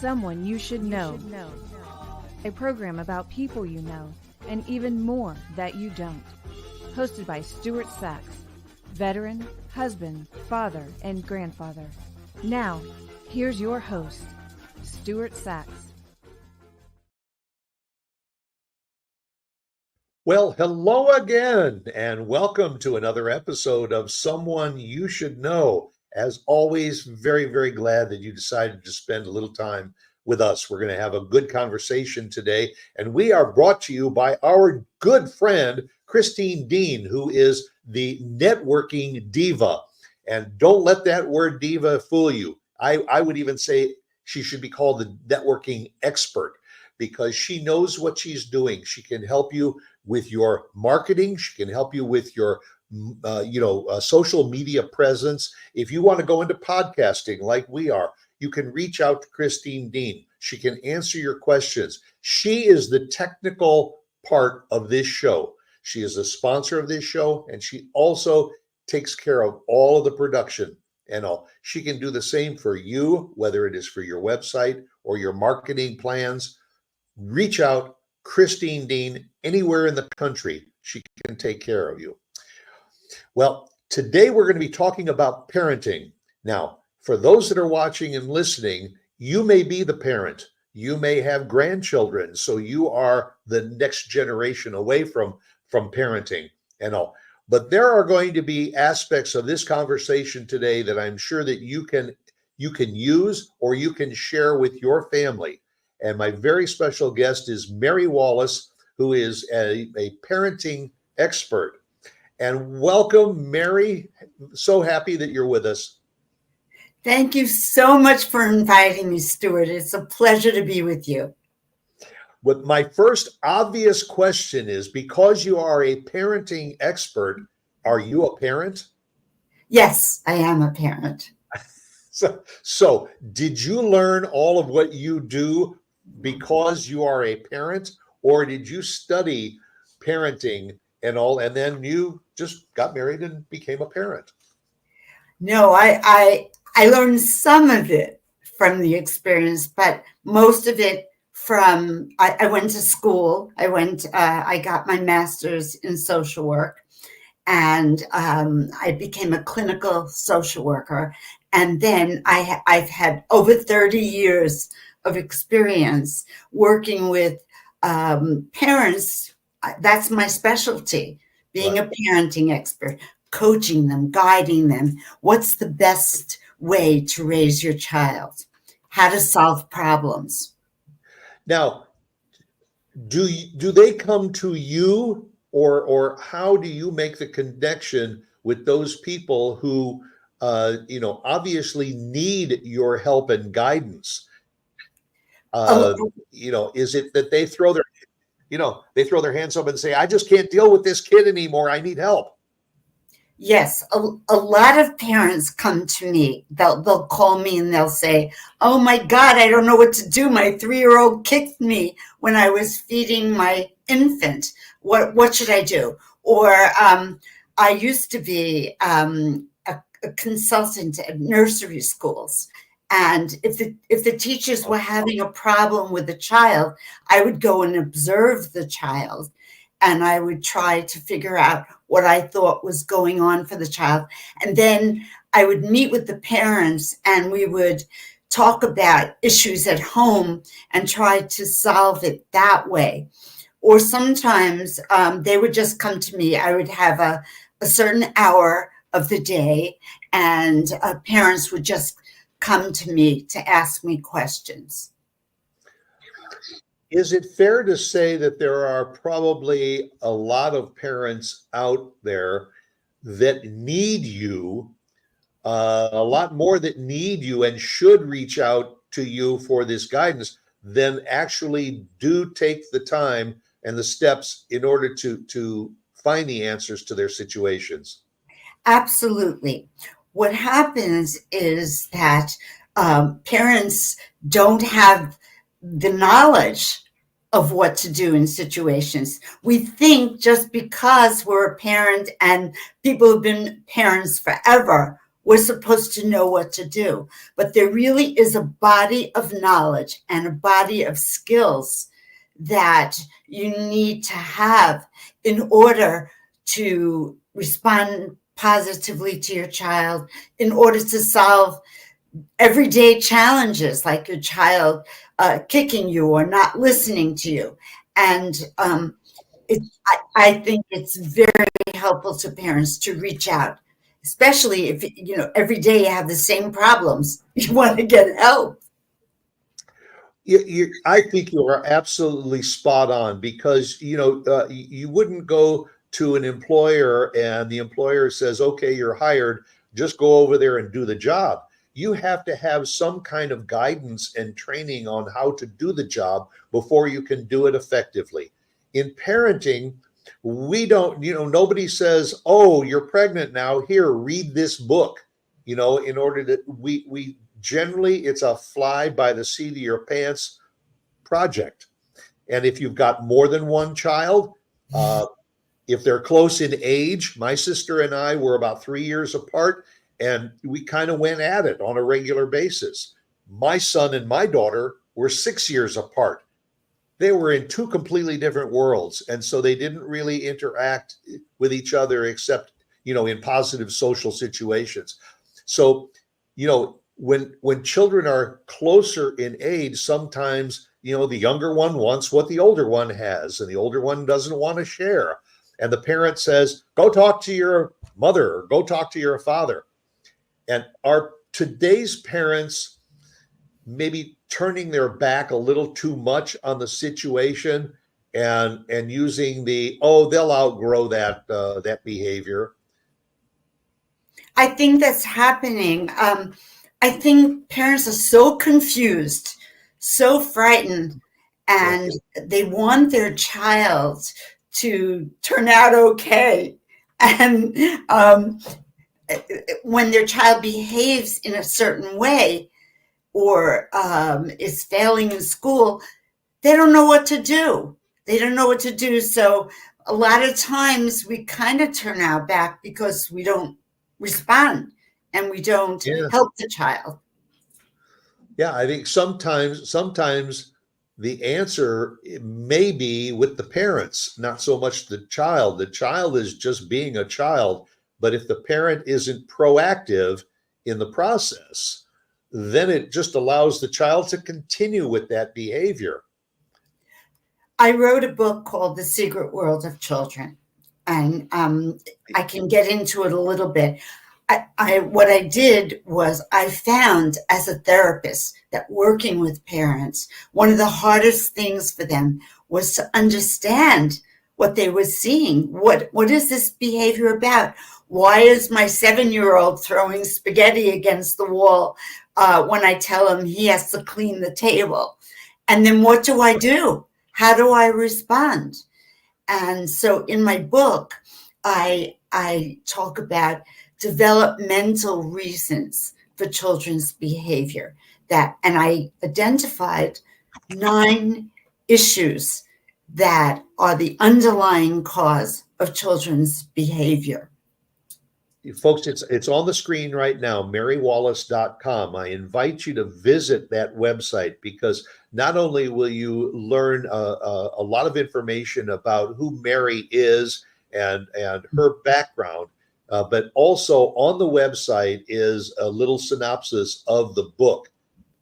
Someone You Should Know. A program about people you know, and even more that you don't. Hosted by Stuart Sax, veteran, husband, father, and grandfather. Now, here's your host, Stuart Sax. Well, hello again, and welcome to another episode of Someone You Should Know. As always, very, very glad that you decided to spend a little time with us. We're going to have a good conversation today, and we are brought to you by our good friend, Christine Dean, who is the networking diva. And don't let that word diva fool you. I would even say she should be called the networking expert because she knows what she's doing. She can help you with your marketing. She can help you with your social media presence. If you want to go into podcasting like we are, you can reach out to Christine Dean. She can answer your questions. She is the technical part of this show. She is a sponsor of this show, and she also takes care of all of the production and all. She can do the same for you, whether it is for your website or your marketing plans. Reach out, Christine Dean, anywhere in the country. She can take care of you. Well, today we're going to be talking about parenting. Now, for those that are watching and listening, you may be the parent. You may have grandchildren, so you are the next generation away from parenting and all. But there are going to be aspects of this conversation today that I'm sure that you can use or you can share with your family. And my very special guest is Meri Wallace, who is a parenting expert. And welcome, Meri. So happy that you're with us. Thank you so much for inviting me, Stuart. It's a pleasure to be with you. But my first obvious question is, because you are a parenting expert, are you a parent? Yes, I am a parent. So did you learn all of what you do because you are a parent, or did you study parenting and all, and then you just got married and became a parent? No, I learned some of it from the experience, but most of it from, I went to school. I got my master's in social work, and I became a clinical social worker. And then I've had over 30 years of experience working with parents. That's my specialty, being a parenting expert, coaching them, guiding them. What's the best way to raise your child? How to solve problems. Now, do they come to you, or how do you make the connection with those people who obviously need your help and guidance? Is it that they throw their hands up and say, I just can't deal with this kid anymore, I need help? Yes, a lot of parents come to me. They'll call me and they'll say, oh my God, I don't know what to do. My 3-year-old kicked me when I was feeding my infant. What should I do? Or I used to be a consultant at nursery schools. And if the teachers were having a problem with the child, I would go and observe the child, and I would try to figure out what I thought was going on for the child. And then I would meet with the parents, and we would talk about issues at home and try to solve it that way. Or sometimes they would just come to me. I would have a certain hour of the day, and parents would just come to me to ask me questions. Is it fair to say that there are probably a lot of parents out there that need you, a lot more that need you and should reach out to you for this guidance than actually do take the time and the steps in order to find the answers to their situations? Absolutely. What happens is that parents don't have the knowledge of what to do in situations. We think just because we're a parent and people have been parents forever, we're supposed to know what to do. But there really is a body of knowledge and a body of skills that you need to have in order to respond positively to your child, in order to solve everyday challenges like your child kicking you or not listening to you. And I think it's very helpful to parents to reach out, especially if, you know, every day you have the same problems. You want to get help. I think you are absolutely spot on because you wouldn't go to an employer and the employer says, "Okay, you're hired. Just go over there and do the job." You have to have some kind of guidance and training on how to do the job before you can do it effectively. In parenting, we don't, nobody says, "Oh, you're pregnant now. Here, read this book." In order to we generally it's a fly by the seat of your pants project. And if you've got more than one child, if they're close in age, my sister and I were about 3 years apart, and we kind of went at it on a regular basis. My son and my daughter were 6 years apart. They were in two completely different worlds, and so they didn't really interact with each other except in positive social situations. So when children are closer in age, sometimes the younger one wants what the older one has, and the older one doesn't want to share, and the parent says, "Go talk to your mother," or "Go talk to your father." And are today's parents maybe turning their back a little too much on the situation and using they'll outgrow that behavior? I think that's happening. I think parents are so confused, so frightened, and they want their child to turn out okay. And when their child behaves in a certain way or is failing in school, they don't know what to do. They don't know what to do. So a lot of times we kind of turn our back because we don't respond and we don't help the child. Yeah, I think sometimes the answer may be with the parents, not so much the child. The child is just being a child, but if the parent isn't proactive in the process, then it just allows the child to continue with that behavior. I wrote a book called The Secret World of Children, and I can get into it a little bit. What I did was I found as a therapist that working with parents, one of the hardest things for them was to understand what they were seeing. What is this behavior about? Why is my 7-year-old throwing spaghetti against the wall when I tell him he has to clean the table? And then what do I do? How do I respond? And so in my book, I talk about developmental reasons for children's behavior and I identified 9 issues that are the underlying cause of children's behavior. Folks, it's on the screen right now, meriwallace.com. I invite you to visit that website because not only will you learn a lot of information about who Meri is and her background, but also on the website is a little synopsis of the book.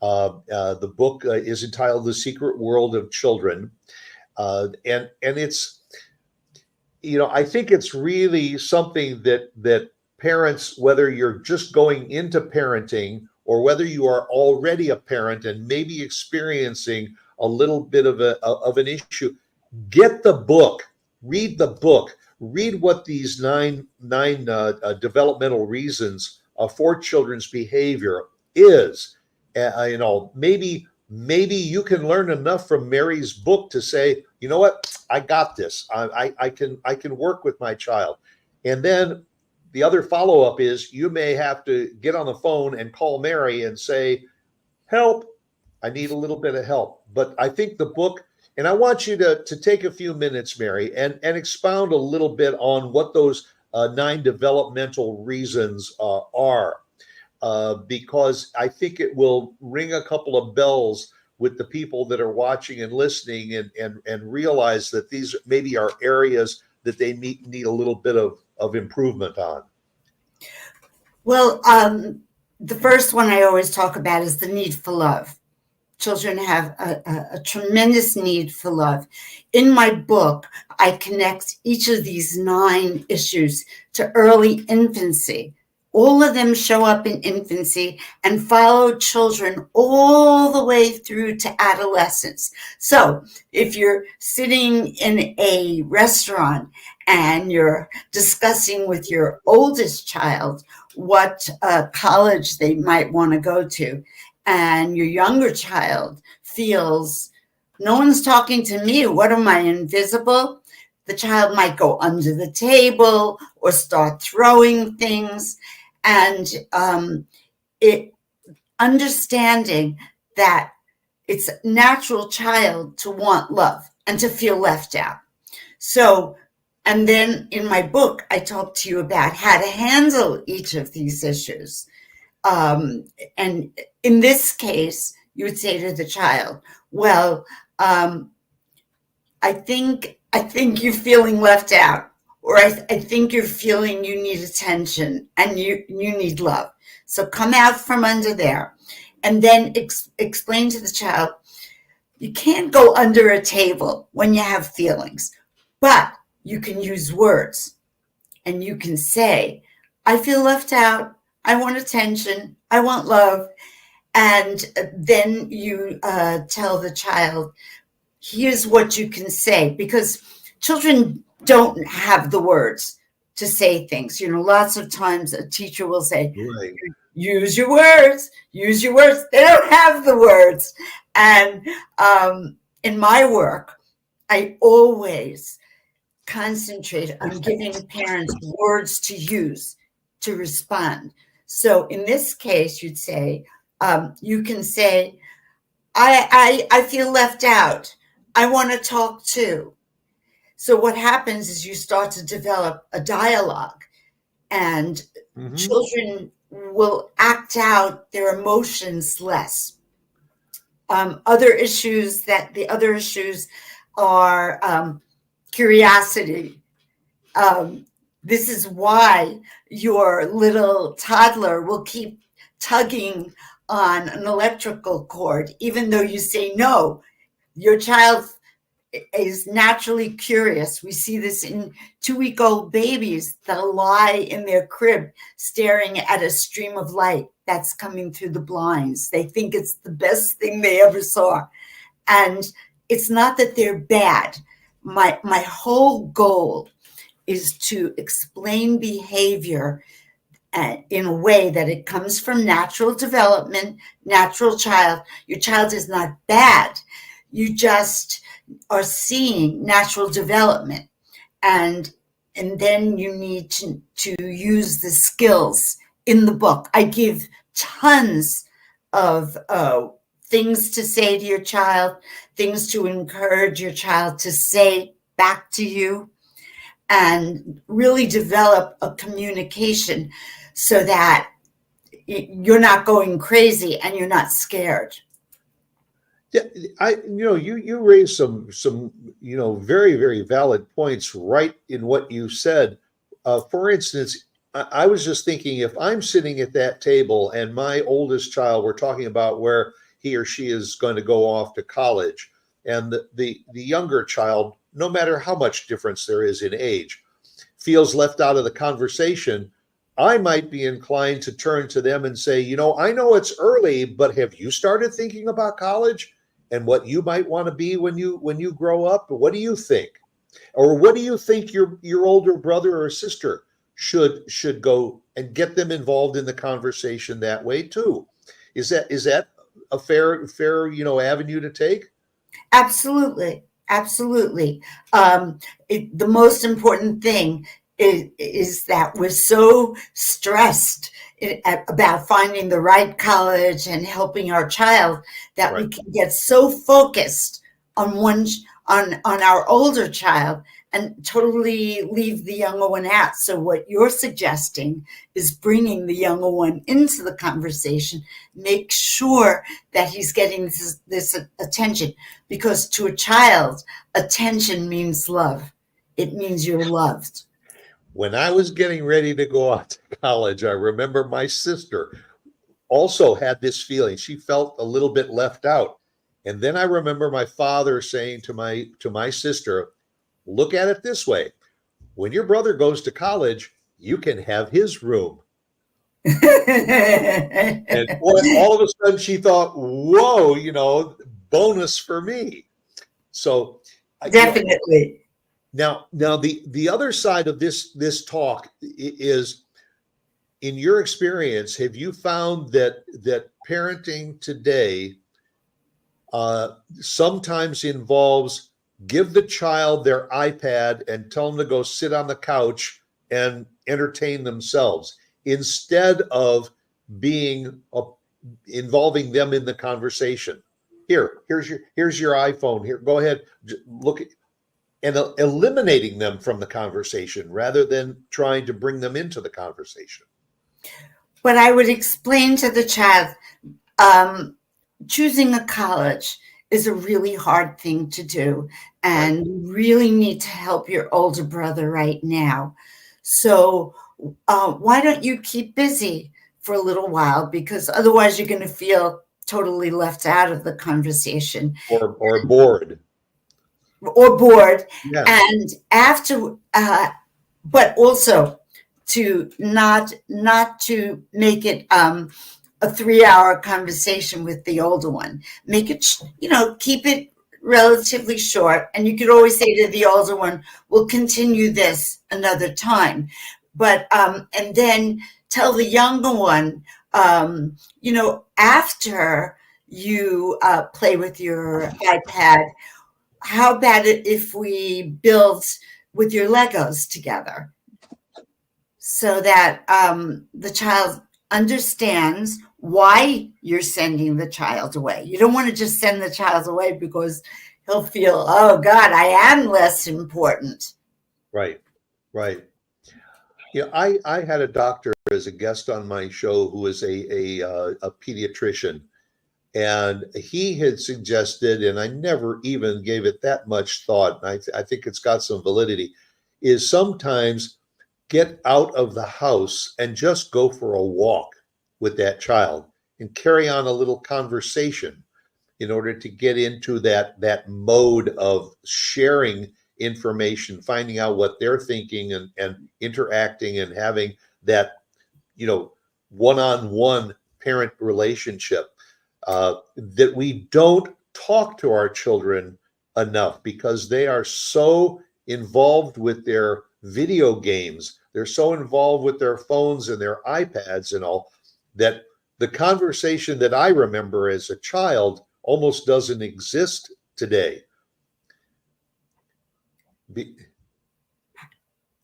The book is entitled The Secret World of Children. And it's, I think it's really something that parents, whether you're just going into parenting or whether you are already a parent and maybe experiencing a little bit of an issue, get the book, read the book, read what these nine developmental reasons for children's behavior is. Maybe you can learn enough from Meri's book to say, you know what, I got this. I can work with my child. And then the other follow-up is you may have to get on the phone and call Meri and say, help, I need a little bit of help. But I think the book, and I want you to take a few minutes, Meri, and expound a little bit on what those 9 developmental reasons are, because I think it will ring a couple of bells with the people that are watching and listening, and realize that these maybe are areas that they need a little bit of improvement on. Well, the first one I always talk about is the need for love. Children have a tremendous need for love. In my book, I connect each of these 9 issues to early infancy. All of them show up in infancy and follow children all the way through to adolescence. So if you're sitting in a restaurant and you're discussing with your oldest child what college they might want to go to, and your younger child feels, no one's talking to me, what am I, invisible? The child might go under the table or start throwing things. And understanding that it's a natural child to want love and to feel left out. So, and then in my book, I talk to you about how to handle each of these issues. And in this case, you would say to the child, well, I think you're feeling left out, or I think you're feeling you need attention and you need love. So come out from under there, and then explain to the child, you can't go under a table when you have feelings, but you can use words, and you can say, I feel left out, I want attention, I want love. And then you tell the child, here's what you can say, because children don't have the words to say things. You know, lots of times a teacher will say, right, use your words, use your words. They don't have the words. And in my work, I always concentrate on giving parents words to use to respond. So in this case, you'd say, you can say, I feel left out. I want to talk too. So what happens is you start to develop a dialogue, and children will act out their emotions less. Other issues are curiosity. This is why your little toddler will keep tugging on an electrical cord, even though you say no. Your child is naturally curious. We see this in 2-week-old babies that'll lie in their crib staring at a stream of light that's coming through the blinds. They think it's the best thing they ever saw. And it's not that they're bad. My whole goal is to explain behavior in a way that it comes from natural development, natural child. Your child is not bad. You just are seeing natural development. And then you need to use the skills in the book. I give tons of things to say to your child, things to encourage your child to say back to you, and really develop a communication so that you're not going crazy and you're not scared. Yeah, you raised some very, very valid points right in what you said. For instance, I was just thinking, if I'm sitting at that table and my oldest child, we're talking about where he or she is going to go off to college, and the younger child, no matter how much difference there is in age, feels left out of the conversation, I might be inclined to turn to them and say, I know it's early, but have you started thinking about college? and what you might want to be when you grow up? What do you think? Or what do you think your older brother or sister should go, and get them involved in the conversation that way too? Is that a fair avenue to take? Absolutely. Absolutely. The most important thing is that we're so stressed about finding the right college and helping our child that we Right. can get so focused on on our older child and totally leave the younger one out. So what you're suggesting is bringing the younger one into the conversation, make sure that he's getting this attention, because to a child, attention means love. It means you're loved. When I was getting ready to go out to college, I remember my sister also had this feeling. She felt a little bit left out. And then I remember my father saying to my sister, look at it this way. When your brother goes to college, you can have his room. And all of a sudden she thought, whoa, bonus for me. So Definitely. now the other side of this talk is, in your experience, have you found that parenting today sometimes involves give the child their iPad and tell them to go sit on the couch and entertain themselves, instead of involving them in the conversation? Here's your iPhone. Here, go ahead, look at, and eliminating them from the conversation rather than trying to bring them into the conversation. What I would explain to the child, choosing a college is a really hard thing to do, and you really need to help your older brother right now. So why don't you keep busy for a little while, because otherwise you're going to feel totally left out of the conversation, or bored. Yeah. And after but also to not to make it a 3-hour conversation with the older one. Make it, keep it relatively short. And you could always say to the older one, we'll continue this another time. But, and then tell the younger one, after you play with your iPad, how about it if we build with your Legos together? So that the child understands why you're sending the child away. You don't want to just send the child away because he'll feel, oh God, I am less important. Right. I had a doctor as a guest on my show who was a pediatrician, and he had suggested, and I never even gave it that much thought, and I think it's got some validity, is sometimes get out of the house and just go for a walk with that child and carry on a little conversation in order to get into that mode of sharing information, finding out what they're thinking, and interacting and having that, one-on-one parent relationship that we don't talk to our children enough, because they are so involved with their video games. They're so involved with their phones and their iPads and all, that the conversation that I remember as a child almost doesn't exist today.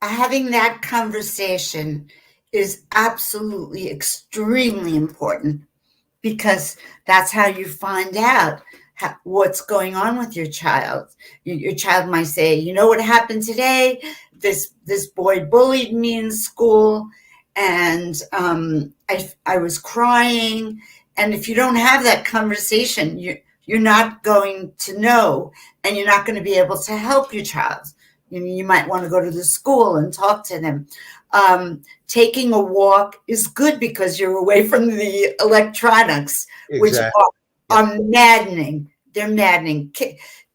Having that conversation is absolutely extremely important, because that's how you find out what's going on with your child. Your child might say, you know what happened today? This boy bullied me in school, and I was crying. And if you don't have that conversation, you're not going to know, and you're not going to be able to help your child. You might want to go to the school and talk to them. Taking a walk is good because you're away from the electronics, which are maddening. They're maddening.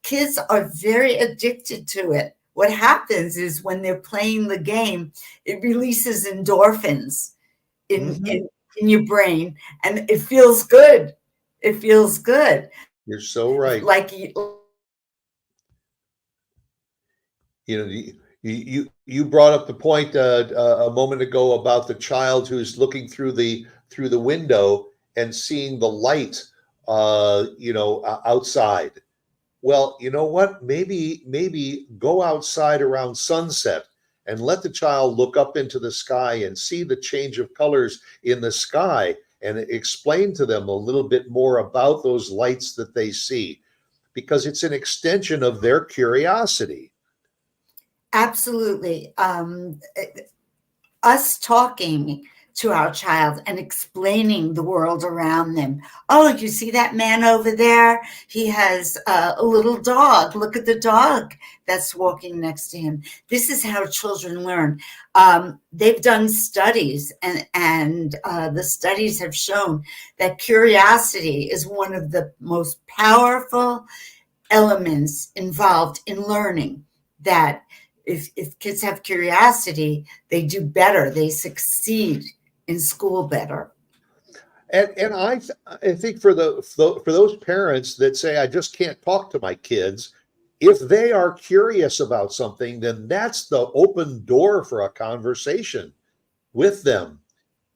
Kids are very addicted to it. What happens is when they're playing the game, it releases endorphins in your brain, and it feels good. It feels good. You're so right. Like, You know, you brought up the point a moment ago about the child who's looking through the window and seeing the light, outside. Well, you know what? Maybe go outside around sunset and let the child look up into the sky and see the change of colors in the sky and explain to them a little bit more about those lights that they see, because it's an extension of their curiosity. absolutely. Us talking to our child and explaining the world around them. Oh, you see that man over there? He has a little dog. Look at the dog that's walking next to him. This is how children learn. They've done studies, and the studies have shown that curiosity is one of the most powerful elements involved in learning. That if kids have curiosity, they do better. They succeed in school better. And I think for those parents that say, I just can't talk to my kids, if they are curious about something, then that's the open door for a conversation with them,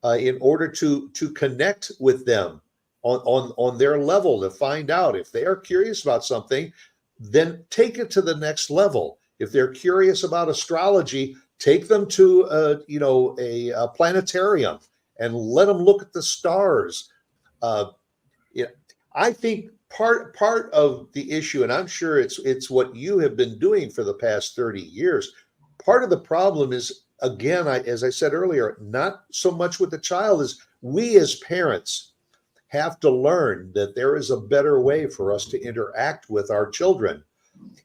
in order to connect with them on their level, to find out if they are curious about something, then take it to the next level. If they're curious about astrology, take them to a planetarium and let them look at the stars. Uh, yeah, I think part of the issue, and I'm sure it's what you have been doing for the past 30 years. Part of the problem is, again, as I said earlier, not so much with the child, as we as parents have to learn that there is a better way for us to interact with our children.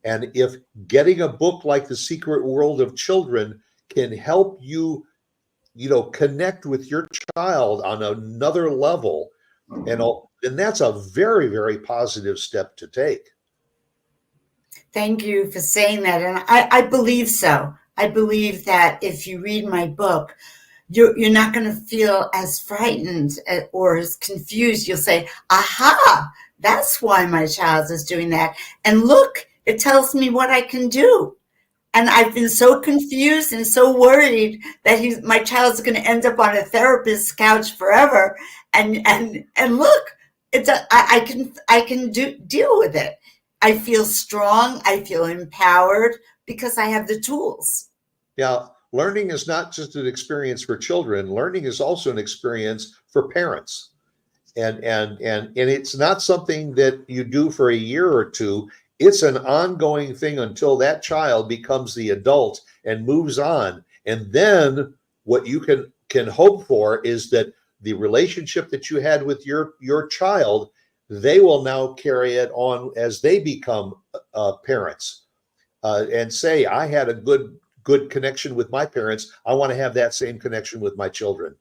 And if getting a book like The Secret World of Children can help you, connect with your child on another level, and that's a very, very positive step to take. Thank you for saying that. And I believe so. I believe that if you read my book, you're not going to feel as frightened or as confused. You'll say, aha, that's why my child is doing that. And look, it tells me what I can do. And I've been so confused and so worried that my child's going to end up on a therapist's couch forever. And look, I can deal with it. I feel strong. I feel empowered because I have the tools. Yeah, learning is not just an experience for children. Learning is also an experience for parents. And it's not something that you do for a year or two. It's an ongoing thing until that child becomes the adult and moves on. And then what you can hope for is that the relationship that you had with your child, they will now carry it on as they become parents, and say, I had a good connection with my parents. I want to have that same connection with my children.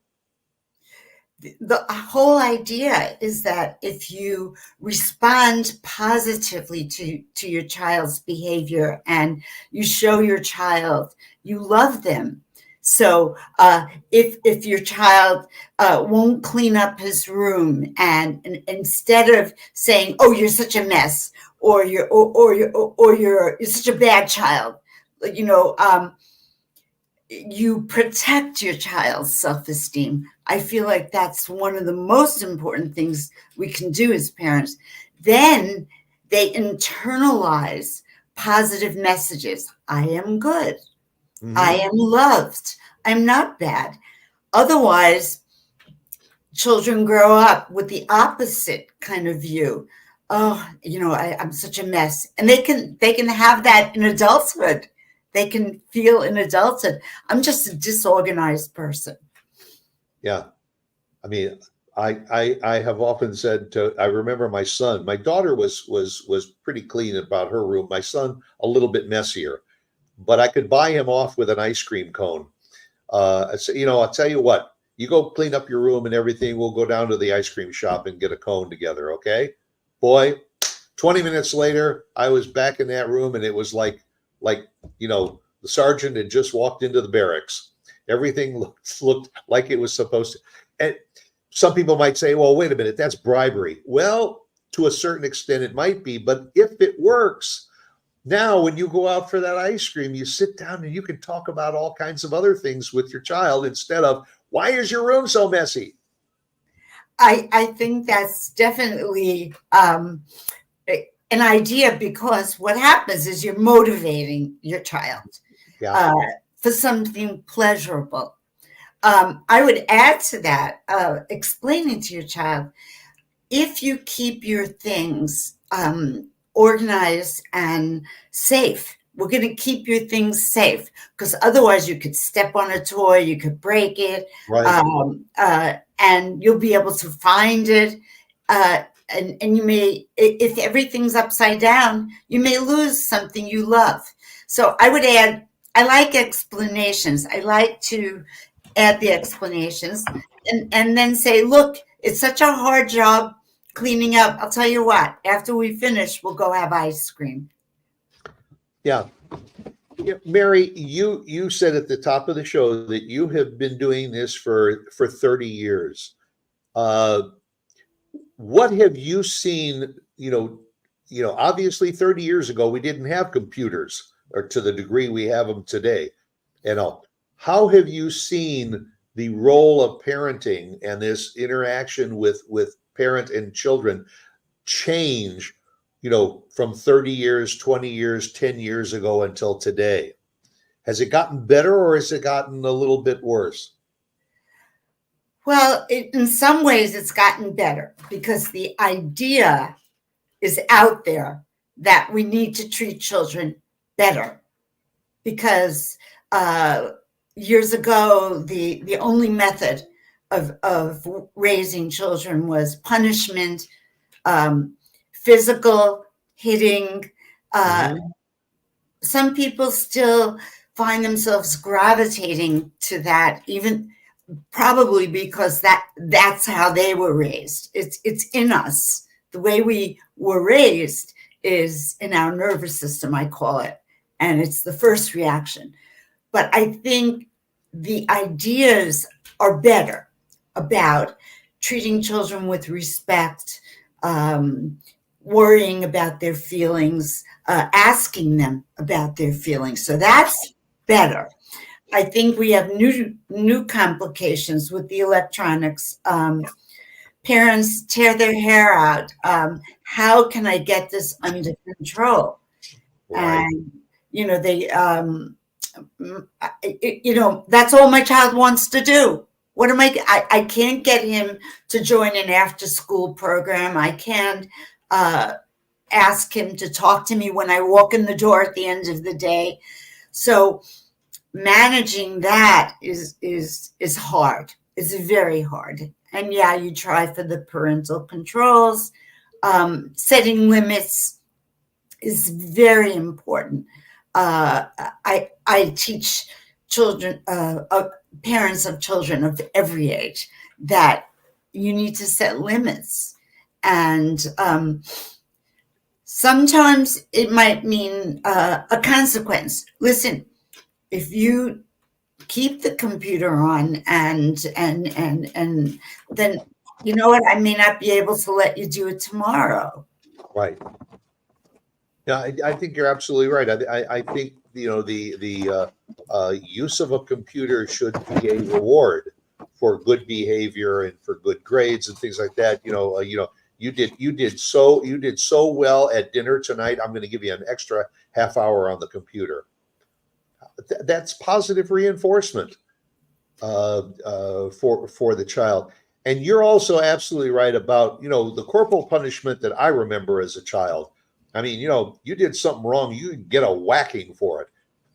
The whole idea is that if you respond positively to your child's behavior and you show your child you love them. So if your child won't clean up his room, and instead of saying, "Oh, you're such a mess," or you're such a bad child, you protect your child's self-esteem. I feel like that's one of the most important things we can do as parents. Then they internalize positive messages. I am good. Mm-hmm. I am loved. I'm not bad. Otherwise, children grow up with the opposite kind of view. Oh, I'm such a mess. And they can have that in adulthood. They can feel in adulthood, I'm just a disorganized person. Yeah. I mean, I have often said I remember my son, my daughter was pretty clean about her room. My son, a little bit messier, but I could buy him off with an ice cream cone. I'll tell you what, you go clean up your room and everything. We'll go down to the ice cream shop and get a cone together. Okay. Boy, 20 minutes later, I was back in that room and it was like, the sergeant had just walked into the barracks. Everything looked like it was supposed to. And some people might say, well, wait a minute, that's bribery. Well, to a certain extent it might be, but if it works, now when you go out for that ice cream, you sit down and you can talk about all kinds of other things with your child instead of, why is your room so messy? I think that's definitely an idea, because what happens is you're motivating your child Yeah. for something pleasurable. I would add to that, explaining to your child, if you keep your things organized and safe, we're going to keep your things safe, because otherwise you could step on a toy, you could break it, Right. and you'll be able to find it. And you may, if everything's upside down, you may lose something you love. So I would add, I like explanations. I like to add the explanations and then say, look, it's such a hard job cleaning up. I'll tell you what, after we finish, we'll go have ice cream. Yeah. Meri, you said at the top of the show that you have been doing this for 30 years. What have you seen, obviously 30 years ago, we didn't have computers or to the degree we have them today. How have you seen the role of parenting and this interaction with parent and children change, from 30 years, 20 years, 10 years ago until today? Has it gotten better or has it gotten a little bit worse? Well, in some ways it's gotten better, because the idea is out there that we need to treat children better. Because years ago, the only method of raising children was punishment, physical hitting. Some people still find themselves gravitating to that, even probably because that's how they were raised. It's in us. The way we were raised is in our nervous system, I call it, and it's the first reaction. But I think the ideas are better about treating children with respect, worrying about their feelings, asking them about their feelings. So that's better. I think we have new complications with the electronics. Parents tear their hair out. How can I get this under control? Right. And they, that's all my child wants to do. What am I can't get him to join an after-school program. I can't ask him to talk to me when I walk in the door at the end of the day. So managing that is hard. It's very hard. And yeah, you try for the parental controls. Setting limits is very important. I teach children, parents of children of every age, that you need to set limits. And sometimes it might mean a consequence. Listen, if you keep the computer on and then, you know what, I may not be able to let you do it tomorrow. Right. Yeah, I think you're absolutely right. I think the use of a computer should be a reward for good behavior and for good grades and things like that. You did so well at dinner tonight. I'm going to give you an extra half hour on the computer. That's positive reinforcement for the child. And you're also absolutely right about the corporal punishment that I remember as a child. I mean, you did something wrong, you can get a whacking for it.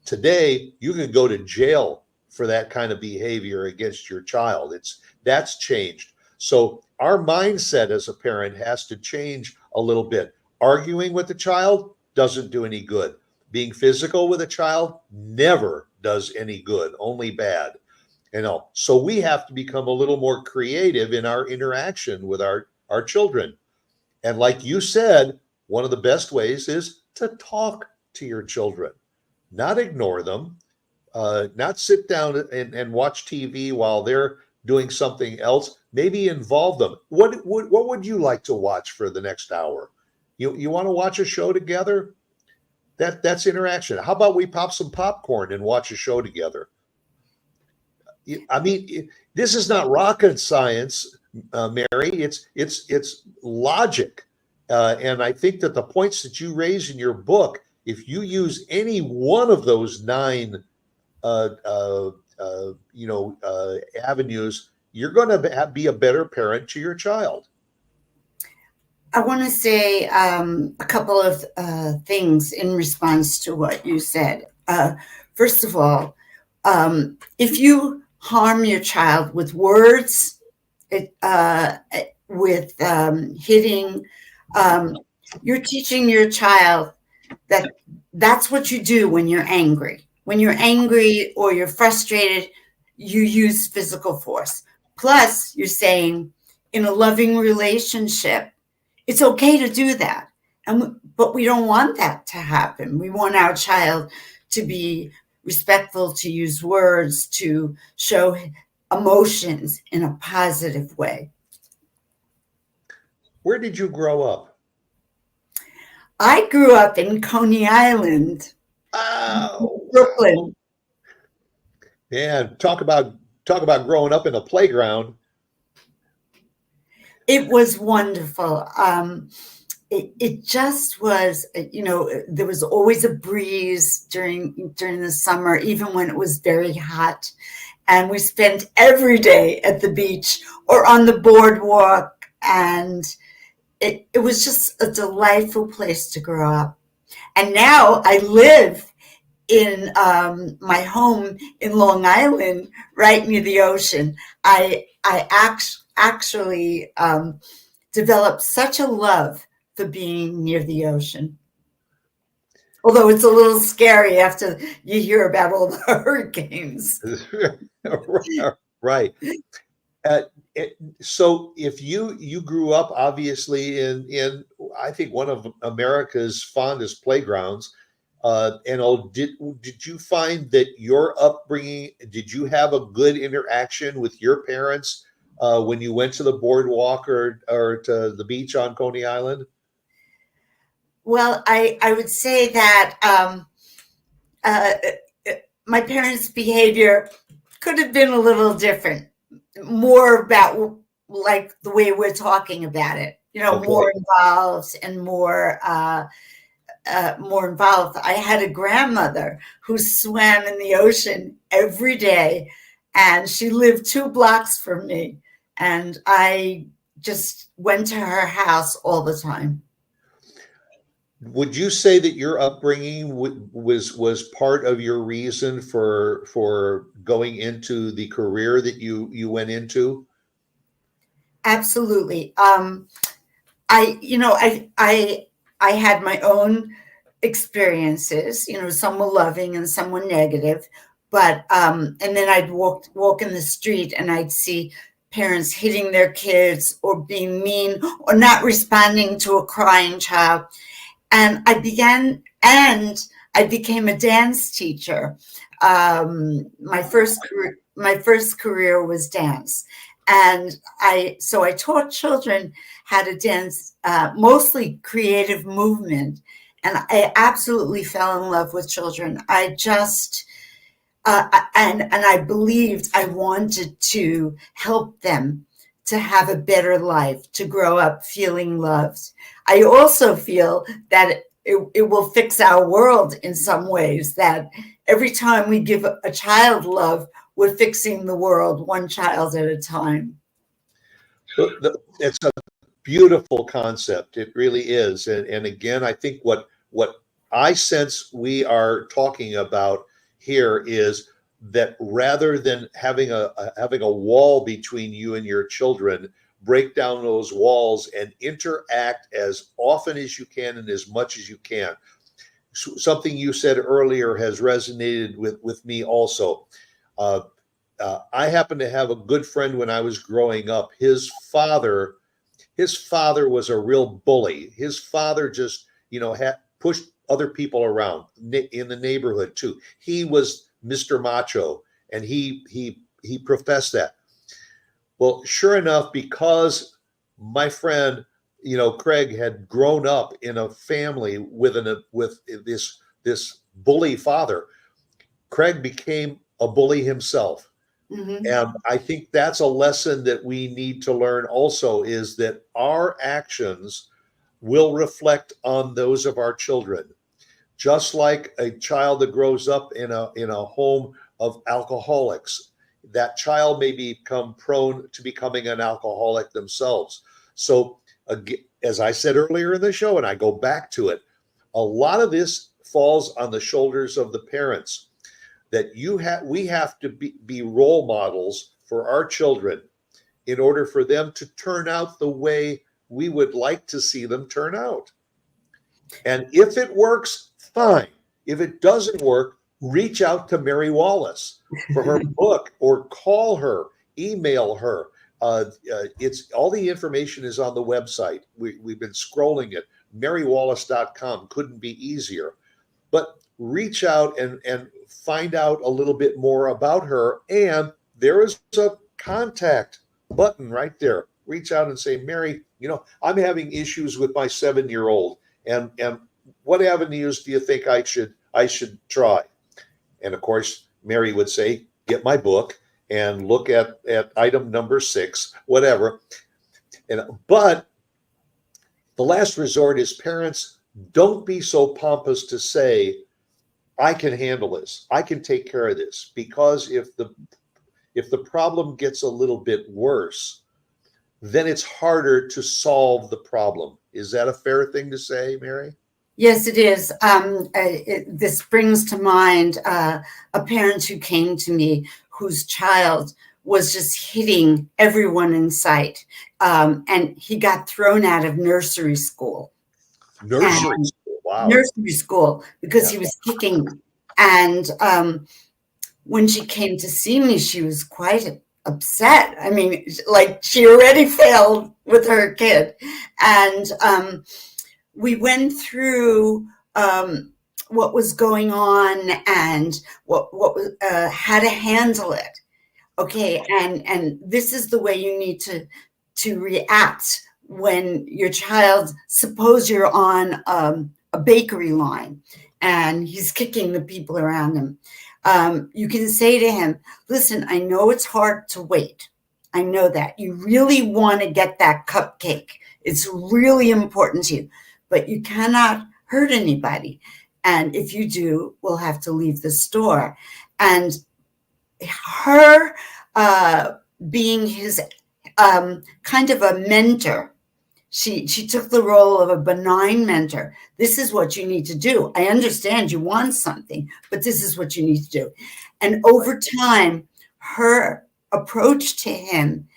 Today, you can go to jail for that kind of behavior against your child. That's changed. So our mindset as a parent has to change a little bit. Arguing with the child doesn't do any good. Being physical with a child never does any good, only bad. So we have to become a little more creative in our interaction with our children. And like you said, one of the best ways is to talk to your children, not ignore them, not sit down and watch TV while they're doing something else, maybe involve them. What would you like to watch for the next hour? You want to watch a show together? That's interaction. How about we pop some popcorn and watch a show together? I mean, this is not rocket science, Meri. It's logic, and I think that the points that you raise in your book, if you use any one of those nine, uh, uh, avenues, you're going to be a better parent to your child. I want to say a couple of things in response to what you said. First of all, if you harm your child with words, with hitting, you're teaching your child that that's what you do when you're angry. When you're angry or you're frustrated, you use physical force. Plus, you're saying in a loving relationship, it's okay to do that. But we don't want that to happen. We want our child to be respectful, to use words, to show emotions in a positive way. Where did you grow up? I grew up in Coney Island, Oh, Brooklyn. man, talk about growing up in a playground. It was wonderful. It just was, there was always a breeze during the summer, even when it was very hot. And we spent every day at the beach or on the boardwalk. And it was just a delightful place to grow up. And now I live in my home in Long Island, right near the ocean. I actually developed such a love for being near the ocean. Although it's a little scary after you hear about all the hurricanes. Right. So if you grew up obviously in I think one of America's fondest playgrounds, did you find that your upbringing, did you have a good interaction with your parents when you went to the boardwalk or to the beach on Coney Island? Well, I would say that uh, my parents' behavior could have been a little different, more about like the way we're talking about it, Okay. more involved and more involved. I had a grandmother who swam in the ocean every day, and she lived 2 blocks from me, and I just went to her house all the time. Would you say that your upbringing was part of your reason for going into the career that you went into? Absolutely. I had my own experiences. Some were loving and some were negative. But and then I'd walk in the street and I'd see parents hitting their kids or being mean or not responding to a crying child. And I became a dance teacher. My first career was dance. And so I taught children how to dance, mostly creative movement. And I absolutely fell in love with children. I just, and I believed I wanted to help them to have a better life, to grow up feeling loved. I also feel that it will fix our world in some ways, that every time we give a child love, we're fixing the world one child at a time. It's a beautiful concept. It really is. And again, I think what I sense we are talking about here is that rather than having a wall between you and your children, break down those walls and interact as often as you can and as much as you can. Something you said earlier has resonated with me also. I happen to have a good friend when I was growing up. His father was a real bully. His father just, had pushed other people around in the neighborhood too. He was Mr. Macho, and he professed that. Well, sure enough, because my friend, Craig had grown up in a family with this bully father. Craig became a bully himself. Mhm. And I think that's a lesson that we need to learn also, is that our actions will reflect on those of our children. Just like a child that grows up in a home of alcoholics, that child may become prone to becoming an alcoholic themselves. So, as I said earlier in the show, and I go back to it, a lot of this falls on the shoulders of the parents. That we have to be role models for our children in order for them to turn out the way we would like to see them turn out. And if it works, fine. If it doesn't work, reach out to Meri Wallace for her book, or call her, email her. It's all the information is on the website. We've been scrolling it. MeriWallace.com couldn't be easier. But reach out and find out a little bit more about her. And there is a contact button right there. Reach out and say, Meri, I'm having issues with my 7-year-old, and what avenues do you think I should try? And of course, Meri would say, get my book and look at item number 6, whatever. But the last resort is, parents, don't be so pompous to say, I can handle this, I can take care of this, because if the problem gets a little bit worse, then it's harder to solve the problem. Is that a fair thing to say, Meri? Yes, it is. This brings to mind a parent who came to me whose child was just hitting everyone in sight. And he got thrown out of nursery school. Nursery school, wow. Nursery school, because he was kicking. And when she came to see me, she was quite upset. I mean, like, she already failed with her kid. And we went through what was going on and what was how to handle it. Okay, and this is the way you need to react when your child, suppose you're on a bakery line and he's kicking the people around him. You can say to him, listen, I know it's hard to wait. I know that you really want to get that cupcake. It's really important to you, but you cannot hurt anybody. And if you do, we'll have to leave the store. And her being his kind of a mentor, she took the role of a benign mentor. This is what you need to do. I understand you want something, but this is what you need to do. And over time, her approach to him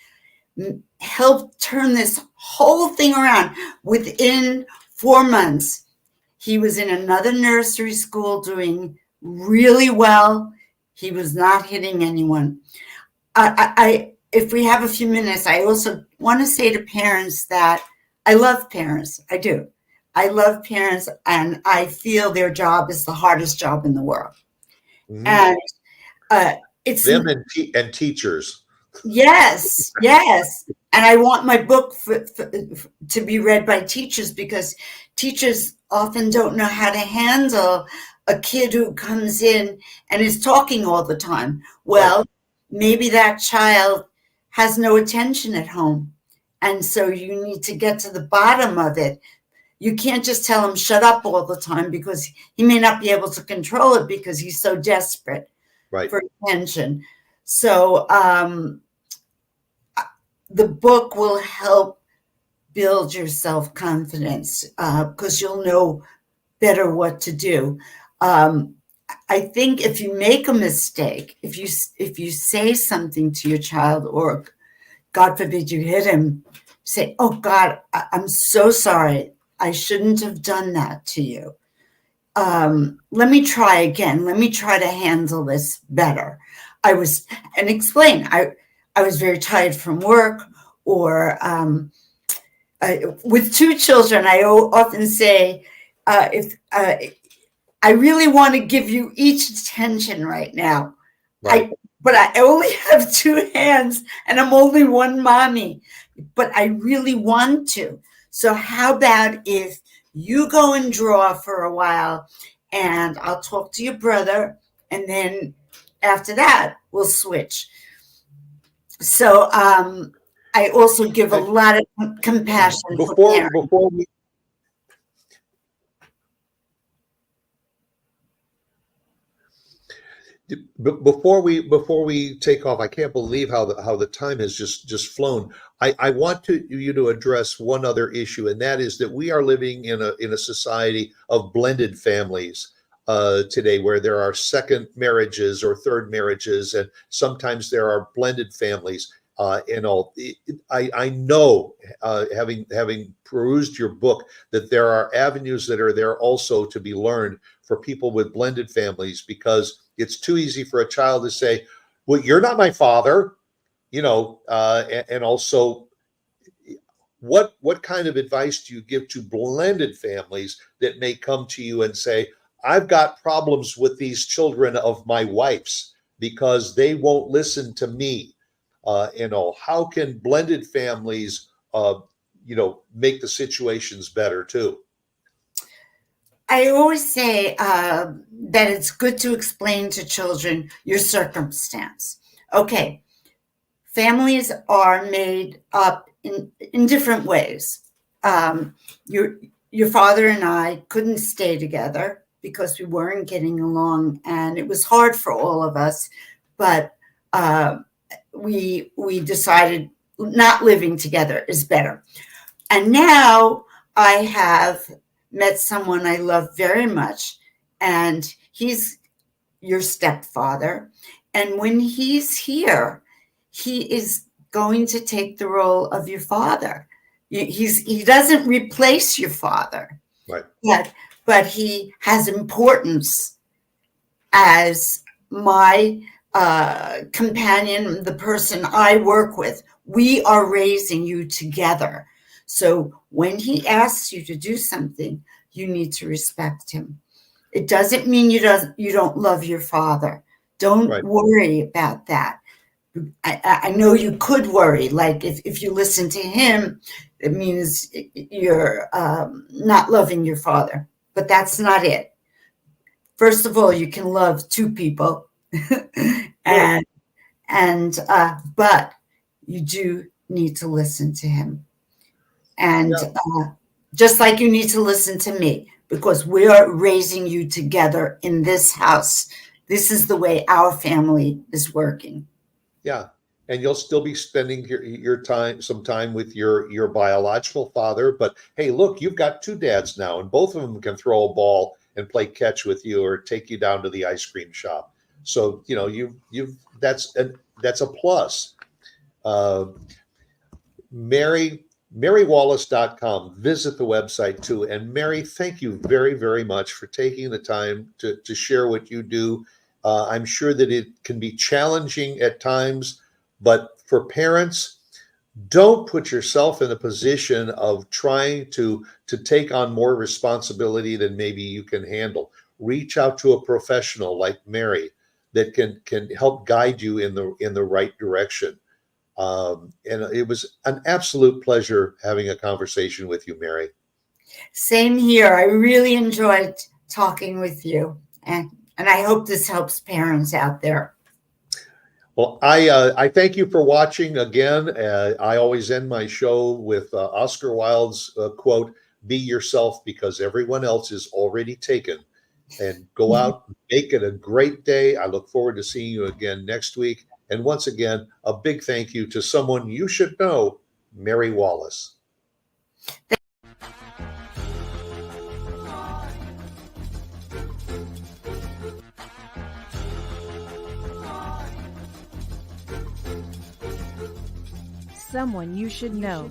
helped turn this whole thing around. Within 4 months, he was in another nursery school doing really well. He was not hitting anyone. If we have a few minutes, I also want to say to parents that I love parents. I do. I love parents, and I feel their job is the hardest job in the world. Mm-hmm. And it's them and teachers. Yes, yes. And I want my book to be read by teachers, because teachers often don't know how to handle a kid who comes in and is talking all the time. Well, right. Maybe that child has no attention at home. And so you need to get to the bottom of it. You can't just tell him shut up all the time, because he may not be able to control it because he's so desperate for attention. So the book will help build your self-confidence, because you'll know better what to do. I think if you make a mistake, if you say something to your child, or God forbid you hit him, say, oh God, I'm so sorry. I shouldn't have done that to you. Let me try again. Let me try to handle this better. And explain, I was very tired from work, or with 2 children, I often say, I really want to give you each attention right now. Right. but I only have two hands and I'm only one mommy, but I really want to. So how about if you go and draw for a while and I'll talk to your brother, and then after that we'll switch. So I also give a lot of compassion for parents. Before we take off, I can't believe how the time has just flown. I want you to address one other issue, and that is that we are living in a society of blended families today, where there are second marriages or third marriages, and sometimes there are blended families. And all, I know, having perused your book, that there are avenues that are there also to be learned for people with blended families, because it's too easy for a child to say, well, you're not my father, and also what kind of advice do you give to blended families that may come to you and say, I've got problems with these children of my wife's because they won't listen to me, how can blended families, make the situations better too? I always say that it's good to explain to children your circumstance. Okay, families are made up in different ways. Your father and I couldn't stay together because we weren't getting along, and it was hard for all of us. But we decided not living together is better. And now I have met someone I love very much, and he's your stepfather. And when he's here, he is going to take the role of your father. He doesn't replace your father, right? But he has importance as my companion, the person I work with. We are raising you together. So when he asks you to do something, you need to respect him. It doesn't mean you don't love your father. Don't worry about that. I know you could worry, like if you listen to him, it means you're not loving your father. But that's not it. First of all, you can love two people, but you do need to listen to him. And just like you need to listen to me, because we are raising you together in this house. This is the way our family is working. Yeah. And you'll still be spending some time with your biological father. But hey, look, you've got two dads now, and both of them can throw a ball and play catch with you or take you down to the ice cream shop. So, that's a plus. MeriWallace.com. Visit the website too. And Meri, thank you very, very much for taking the time to share what you do. I'm sure that it can be challenging at times, but for parents, don't put yourself in a position of trying to take on more responsibility than maybe you can handle. Reach out to a professional like Meri that can help guide you in the right direction. And it was an absolute pleasure having a conversation with you, Meri. Same here. I really enjoyed talking with you, and I hope this helps parents out there. Well, I thank you for watching again. I always end my show with Oscar Wilde's quote, "Be yourself because everyone else is already taken." And go out, make it a great day. I look forward to seeing you again next week. And once again, a big thank you to someone you should know, Meri Wallace. Someone you should know.